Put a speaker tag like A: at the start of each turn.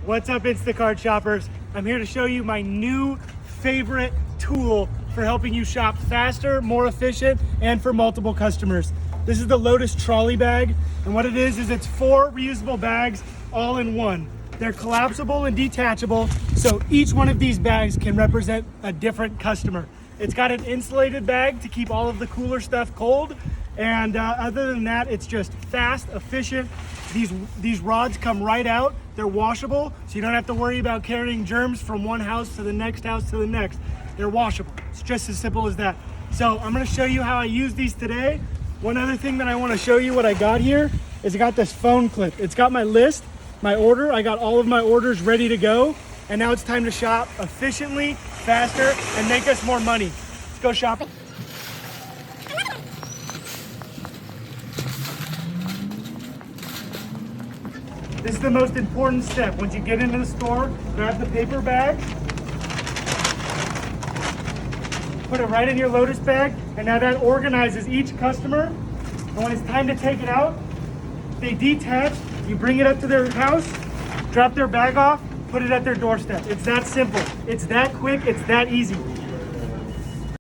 A: What's up, Instacart shoppers? I'm here to show you my new favorite tool for helping you shop faster, more efficient, and for multiple customers. This is the Lotus Trolley Bag, and what it is it's 4 reusable bags all in one. They're collapsible and detachable, so each one of these bags can represent a different customer. It's got an insulated bag to keep all of the cooler stuff cold, and other than that, it's just fast, efficient. These rods come right out. They're washable, so you don't have to worry about carrying germs from one house to the next house to the next. They're washable. It's just as simple as that. So I'm gonna show you how I use these today. One other thing that I wanna show you what I got here is I got this phone clip. It's got my list, my order. I got all of my orders ready to go. And now it's time to shop efficiently, faster, and make us more money. Let's go shopping. This is the most important step. Once you get into the store, grab the paper bag, put it right in your Lotus bag, and now that organizes each customer. And when it's time to take it out, they detach, you bring it up to their house, drop their bag off, put it at their doorstep. It's that simple. It's that quick. It's that easy.